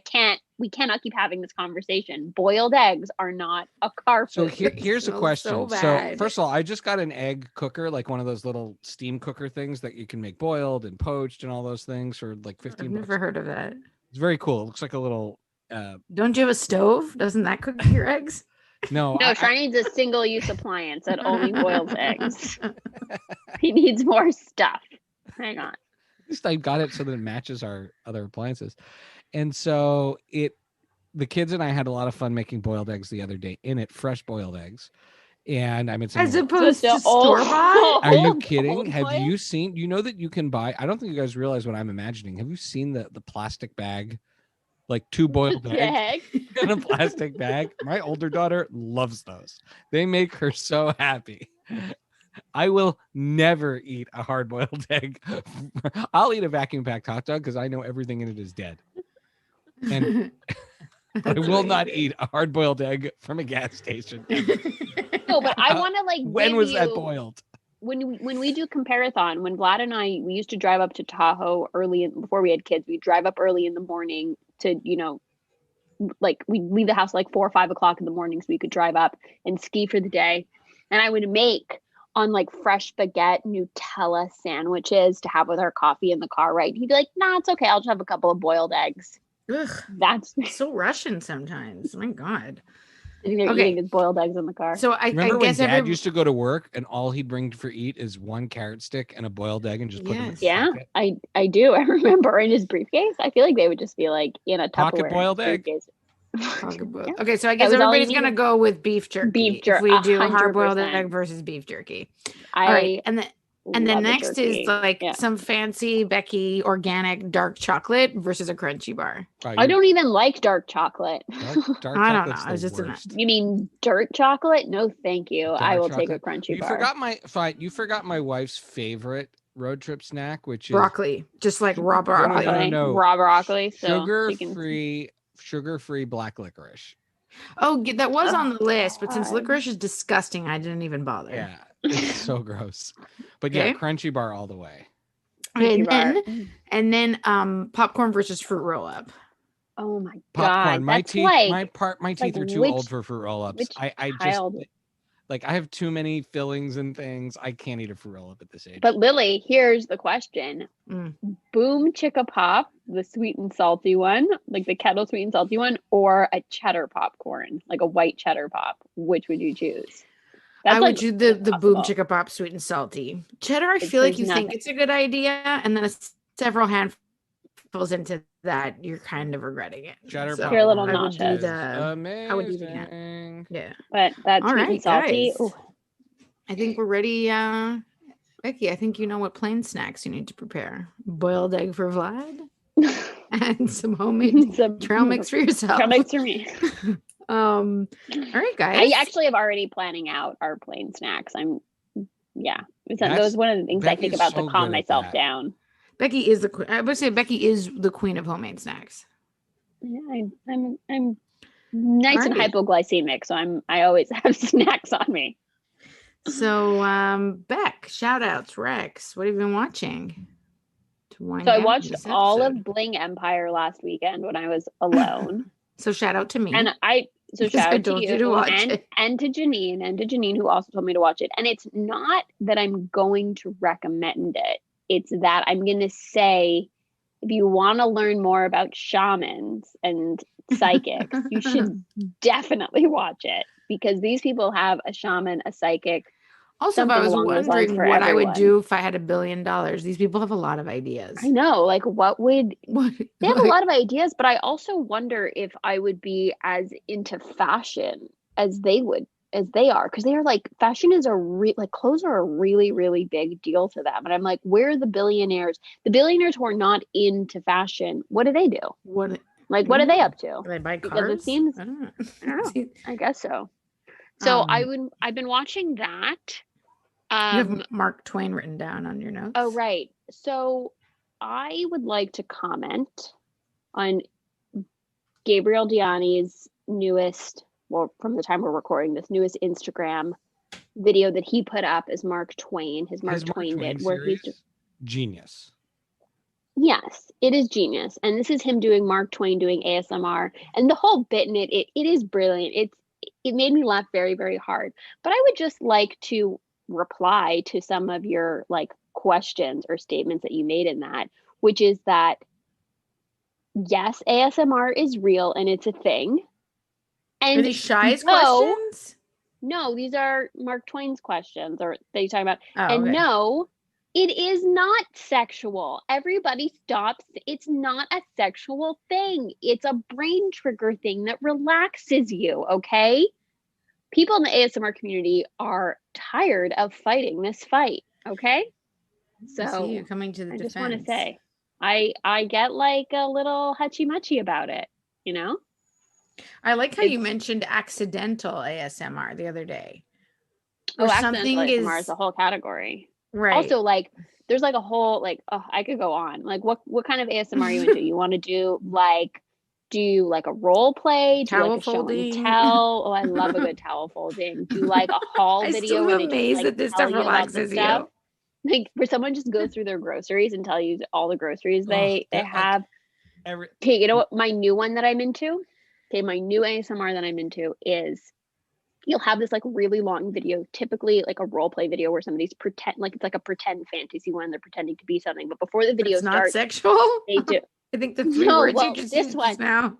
we cannot keep having this conversation. Boiled eggs are not a car food. So here's a question. So first of all, I just got an egg cooker, like one of those little steam cooker things that you can make boiled and poached and all those things for like $15. I've never heard of that. It's very cool. It looks like a little... Don't you have a stove? Doesn't that cook your eggs? No. Shine needs a single-use appliance that only boils eggs. He needs more stuff. Hang on. At least I got it so that it matches our other appliances. And so the kids and I had a lot of fun making boiled eggs the other day fresh boiled eggs. And I made some as opposed to store-bought. Are you kidding? Have you seen? You know that you can buy? I don't think you guys realize what I'm imagining. Have you seen the plastic bag? Like 2 boiled eggs in a plastic bag. My older daughter loves those. They make her so happy. I will never eat a hard-boiled egg. I'll eat a vacuum-packed hot dog because I know everything in it is dead. And I will not eat a hard-boiled egg from a gas station. No, but I want to when was that boiled? When we do Compare-a-thon, when Vlad and we used to drive up to Tahoe before we had kids, we'd drive up early in the morning to, we leave the house like 4 or 5 o'clock in the morning so we could drive up and ski for the day. And I would make on fresh baguette Nutella sandwiches to have with our coffee in the car, right? He'd be like, nah, it's okay. I'll just have a couple of boiled eggs. Ugh, that's so Russian sometimes. My God. Eating his boiled eggs in the car. So I remember guess when Dad used to go to work and all he'd bring for eat is 1 carrot stick and a boiled egg and just put them in the pocket. I do. I remember in his briefcase. I feel like they would just be in a Tupperware pocket boiled egg. Okay, so I guess everybody's gonna go with beef jerky. If we do 100%. Hard-boiled egg versus beef jerky. All right, and then next is some fancy Becky organic dark chocolate versus a crunchy bar. I don't even like dark chocolate. Dark I don't know. I was just You mean dirt chocolate? No, thank you. I will take a crunchy bar. You forgot my wife's favorite road trip snack, which is broccoli. Just like raw broccoli. No. Raw broccoli. So sugar-free black licorice. Oh, that was on the list, but since licorice is disgusting, I didn't even bother. Yeah. It's so gross. But yeah, crunchy bar all the way. And then popcorn versus fruit roll up. Oh my God. Popcorn. My teeth are too old for fruit roll ups. I have too many fillings and things. I can't eat a fruit roll up at this age. But Lily, here's the question. Boom Chicka Pop, the sweet and salty one, like the kettle sweet and salty one, or a cheddar popcorn, like a white cheddar pop. Which would you choose? I would do the Boom Chicka Pop sweet and salty. Cheddar, I feel like you think it's a good idea, and then several handfuls into that, you're kind of regretting it. Cheddar pop. You're a little nauseous. I would do that. Yeah. But that's sweet and salty. I think we're ready. Becky, I think you know what plain snacks you need to prepare. Boiled egg for Vlad and some homemade trail mix for yourself. Trail mix for me. All right, guys. I actually am already planning out our plain snacks. That was one of the things Becky's I think about to calm myself down. Becky is I would say Becky is the queen of homemade snacks. Yeah, I'm nice and hypoglycemic, so I always have snacks on me. So Beck, shout outs, Rex. What have you been watching? I watched all of Bling Empire last weekend when I was alone. So shout out to me. And shout out to you and to Janine, who also told me to watch it. And it's not that I'm going to recommend it. It's that I'm going to say, if you want to learn more about shamans and psychics, you should definitely watch it, because these people have a shaman, a psychic. Also, if I was wondering what I would do if I had $1 billion, these people have a lot of ideas. I know, they have a lot of ideas, but I also wonder if I would be as into fashion as they would as they are, because they are like, fashion is like clothes are a really, really big deal to them. And I'm like, where are the billionaires? The billionaires who are not into fashion, what do they do? What are they up to? Do they buy cars? Because it seems, I don't know. I guess so. So I've been watching that. You have Mark Twain written down on your notes. Oh, right. So I would like to comment on Gabriel Diani's newest, well, from the time we're recording this, newest Instagram video that he put up as Mark Twain, his Mark Twain bit, where he's just genius. Yes, it is genius. And this is him doing Mark Twain doing ASMR, and the whole bit in it is brilliant. It made me laugh very, very hard. But I would just like to reply to some of your like questions or statements that you made in that, which is that yes, ASMR is real and it's a thing. And are these Shy's questions? No, these are Mark Twain's questions, or that you talking about. And okay. No, it is not sexual. Everybody stops. It's not a sexual thing. It's a brain trigger thing that relaxes you, okay? People in the ASMR community are tired of fighting this fight, okay? So you're coming to the defense. I just want to say, I get like a little hutchy-muchy about it, you know? I like how you mentioned accidental ASMR the other day. Or accidental ASMR is a whole category. Right. Also, like, there's like a whole, like, oh, I could go on. Like, what kind of ASMR are you into? You want to do a role play? Do towel like a folding. Show and tell? Oh, I love a good towel folding. Do like a haul video. I'm amazed that this stuff relaxes you. Like, where someone just goes through their groceries and tell you all the groceries they have. Okay, you know what? My new one that I'm into. Okay, my new ASMR that I'm into is you'll have this like really long video, typically like a role play video where somebody's it's like a pretend fantasy one. They're pretending to be something, but before the video starts, not sexual. They do. I think the three words you just used just now.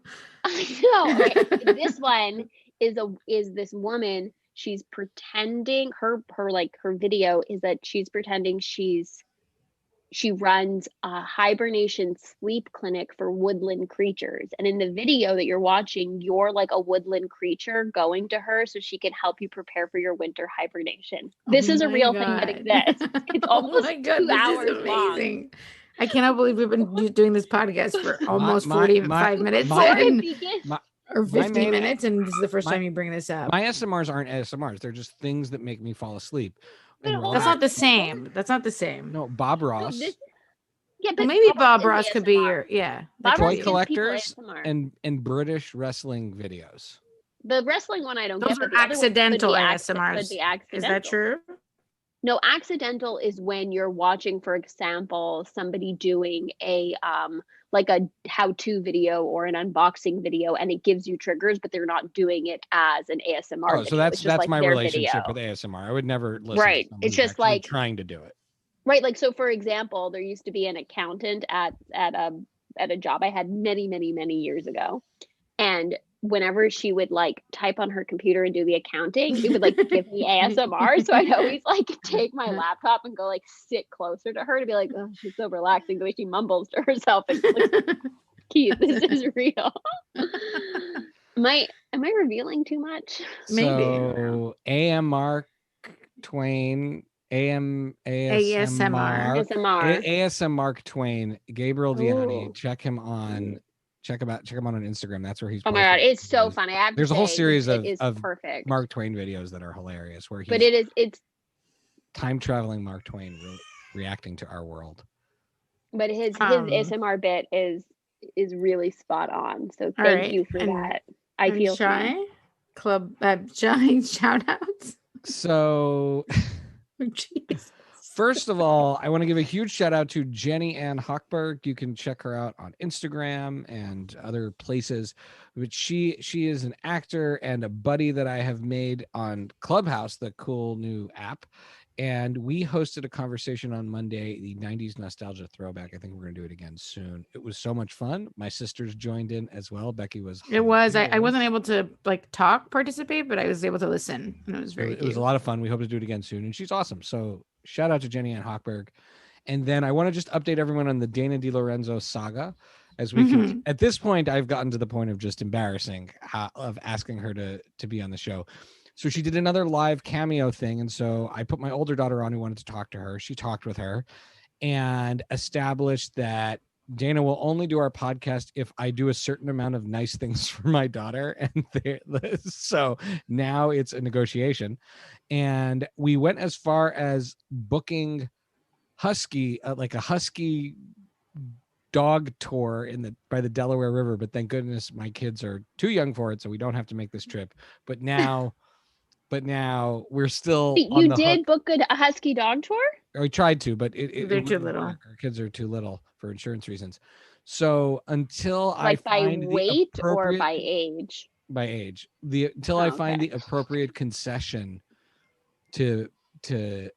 No, okay. This one is this woman. She's pretending her video is that she's pretending she runs a hibernation sleep clinic for woodland creatures. And in the video that you're watching, you're like a woodland creature going to her so she can help you prepare for your winter hibernation. This is a real thing that exists. It's almost 2 hours long. I cannot believe we've been doing this podcast for almost 45 minutes or 50 minutes, and this is the first time you bring this up. My ASMRs aren't ASMRs. They're just things that make me fall asleep. That's not the same. That's not the same. No, Bob Ross. But maybe Bob Ross could be your toy collectors and British wrestling videos. The wrestling one I don't get. Those are accidental ASMRs. Is that true? No, accidental is when you're watching, for example, somebody doing a like a how-to video or an unboxing video, and it gives you triggers, but they're not doing it as an ASMR. Oh, so that's like my relationship with ASMR. I would never listen. Right, to it's just like trying to do it. Right, like so. For example, there used to be an accountant at a job I had many, many, many years ago, and whenever she would like type on her computer and do the accounting, it would like give me ASMR. So I'd always like take my laptop and go like sit closer to her to be like, oh, she's so relaxing the way she mumbles to herself. And like, Keith, this is real. Am I revealing too much? Maybe. So AM Mark Twain, AM ASMR. ASM Mark Twain, Gabriel Diani. Check him on. Check him out on Instagram. That's where he's. Oh my god, it's so funny. There's a whole series of perfect Mark Twain videos that are hilarious. It's time traveling Mark Twain reacting to our world. But his ASMR bit is really spot on. So thank you for that. I feel Shy Club Shy shout outs. So, jeez. First of all, I want to give a huge shout out to Jenny Anne Hochberg. You can check her out on Instagram and other places. But she is an actor and a buddy that I have made on Clubhouse, the cool new app. And we hosted a conversation on Monday, the 90s nostalgia throwback. I think we're going to do it again soon. It was so much fun. My sisters joined in as well. Becky was. It was. I wasn't able to participate, but I was able to listen. And it was very cute. It was a lot of fun. We hope to do it again soon. And she's awesome. So shout out to Jenny Anne Hochberg. And then I want to just update everyone on the Dana DeLorenzo saga. As we can, at this point, I've gotten to the point of just embarrassing of asking her to be on the show. So she did another live cameo thing. And so I put my older daughter on who wanted to talk to her. She talked with her and established that Dana will only do our podcast if I do a certain amount of nice things for my daughter. And so now it's a negotiation. And we went as far as booking husky, like a husky dog tour by the Delaware River. But thank goodness my kids are too young for it, so we don't have to make this trip. But now we're still on the hook. Book a husky dog tour? We tried to, but they're too little. Our kids are too little for insurance reasons. So until I find by weight or by age? By age. I find the appropriate concession to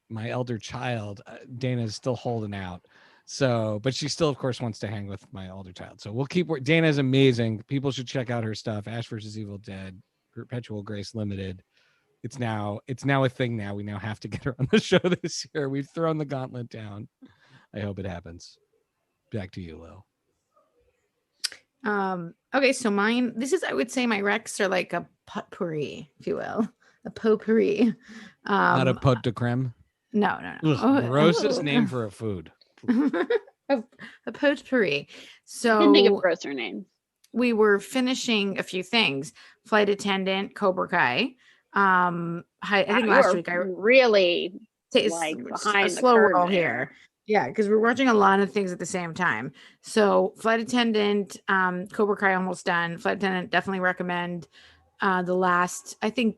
my elder child, Dana's still holding out. So, but she still, of course, wants to hang with my older child. So we'll keep. Dana is amazing. People should check out her stuff. Ash vs. Evil Dead, Perpetual Grace Limited. It's now a thing. Now we have to get her on the show this year. We've thrown the gauntlet down. I hope it happens. Back to you, Lil. Okay, so mine. This is, I would say, my recs are like a potpourri, if you will, a potpourri. Not a pot de creme. No. Grossest name for a food. a potpourri. So didn't think of grosser names. We were finishing a few things. Flight Attendant, Cobra Kai. I think last week I really like behind a slow roll here. Yeah, because we're watching a lot of things at the same time. So Flight Attendant, Cobra Kai almost done. Flight Attendant definitely recommend. The last, I think,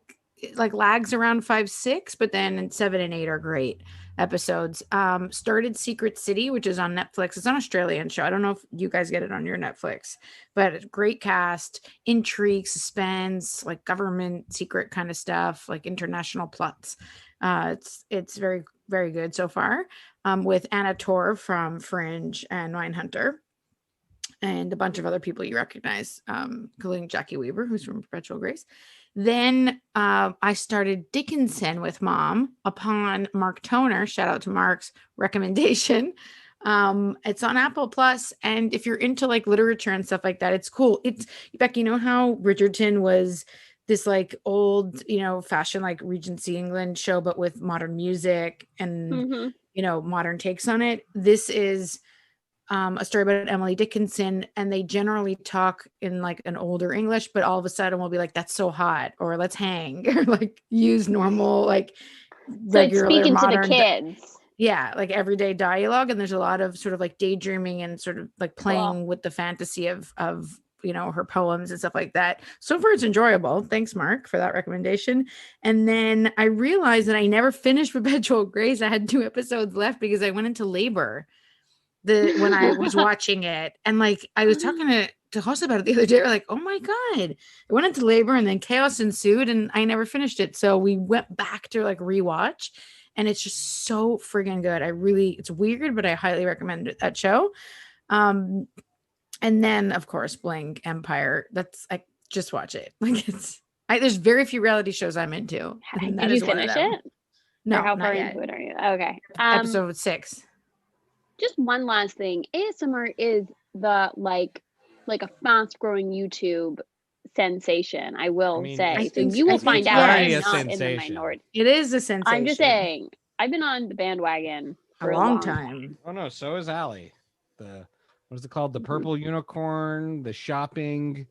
like lags around 5, 6, but then 7 and 8 are great episodes. Started Secret City, which is on Netflix. It's an Australian show. I don't know if you guys get it on your Netflix, but great cast, intrigue, suspense, like government secret kind of stuff, like international plots. It's very, very good so far. With Anna Torv from Fringe and Mindhunter, and a bunch of other people you recognize, including Jackie Weaver, who's from Perpetual Grace. Then I started Dickinson with Mom upon Mark Toner. Shout out to Mark's recommendation. It's on Apple Plus, and if you're into like literature and stuff like that, it's cool. It's Becky, you know how Bridgerton was this like old, fashion like Regency England show, but with modern music and modern takes on it. This is a story about Emily Dickinson, and they generally talk in like an older English, but all of a sudden we'll be like, that's so hot, or let's hang, or like use normal, like regular speaking modern to the kids. Like everyday dialogue. And there's a lot of sort of like daydreaming and sort of like playing with the fantasy of her poems and stuff like that. So far it's enjoyable. Thanks, Mark, for that recommendation. And then I realized that I never finished Perpetual Grace. I had 2 episodes left because I went into labor when I was watching it. And like I was talking to Hoss about it the other day. We're like, oh my God, I went into labor and then chaos ensued and I never finished it. So we went back to like rewatch, and it's just so friggin' good. it's weird, but I highly recommend that show. And then of course, Bling Empire. I just watch it. Like there's very few reality shows I'm into. Did you finish it? No, or how far yet. into it are you? Okay. Episode 6. Just one last thing. ASMR is the like a fast growing YouTube sensation, I will say. So you will find out I'm not in the minority. It is a sensation. I'm just saying, I've been on the bandwagon for a long time. Oh no, so is Allie. What is it called? The Purple Unicorn, the Shopping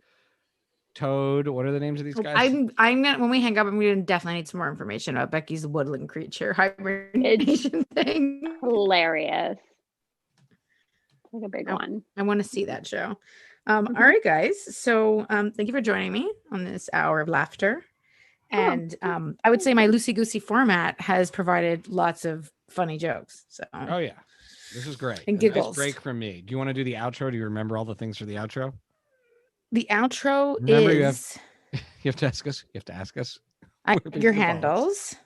Toad. What are the names of these guys? I'm gonna, when we hang up, I'm gonna definitely need some more information about Becky's woodland creature hibernation thing. Hilarious. Like a big one. I want to see that show. All right, guys. So thank you for joining me on this hour of laughter. And I would say my loosey-goosey format has provided lots of funny jokes. So oh yeah, this is great. And giggles. Nice break from me. Do you want to do the outro? Do you remember all the things for the outro? The outro is you have to ask us. You have to ask us. Your handles.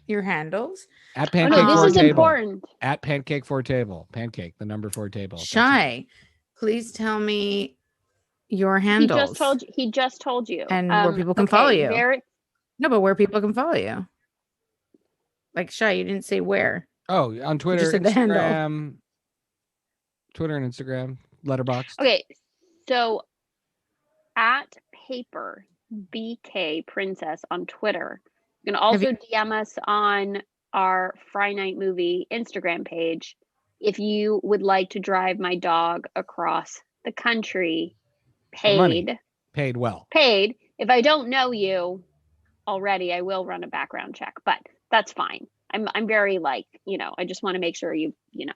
Your handles. At Pancake this is table. Important. At Pancake 4 table. Pancake, the number 4 table. Shy, please tell me your handles. He just told you. And where people can follow you. No, but where people can follow you. Like Shy, you didn't say where. Oh, on Twitter, Instagram. Twitter and Instagram. Letterboxd. Okay, so at Paper BK Princess on Twitter. You can also DM us on our Friday Night Movie Instagram page if you would like to drive my dog across the country. Paid well. Paid. If I don't know you already, I will run a background check, but that's fine. I'm very I just want to make sure you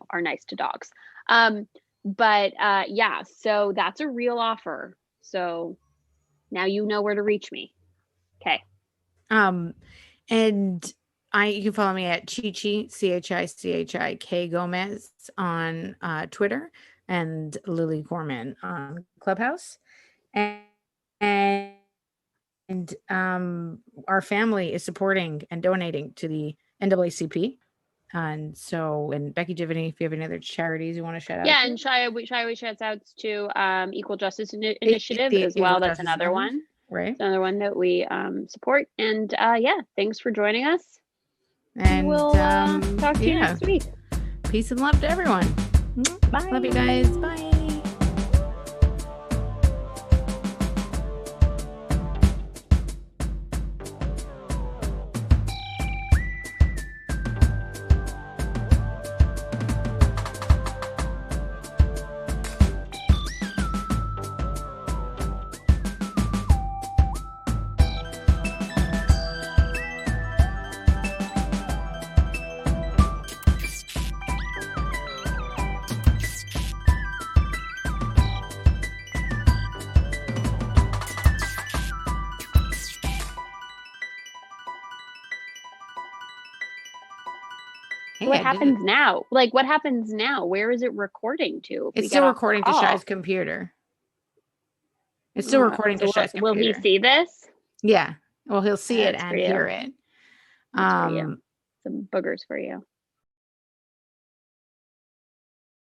are nice to dogs. But yeah, so that's a real offer. So now you know where to reach me. Okay. And you can follow me at Chichi, ChiChik Gomez on Twitter, and Lily Corman on Clubhouse. And our family is supporting and donating to the NAACP. And Becky, do you have any other charities you want to shout out? Yeah, and Shia shouts out to Equal Justice Initiative as well. That's another one. Right. It's another one that we support. And yeah, thanks for joining us. And we'll talk to you next week. Peace and love to everyone. Bye. Love you guys. Bye. What happens now? What happens now? Where is it recording to? It's still recording to Shia's computer. It's still recording to Shia's computer. Will he see this? Yeah. Well, he'll see it and hear it. That's for you. Some boogers for you.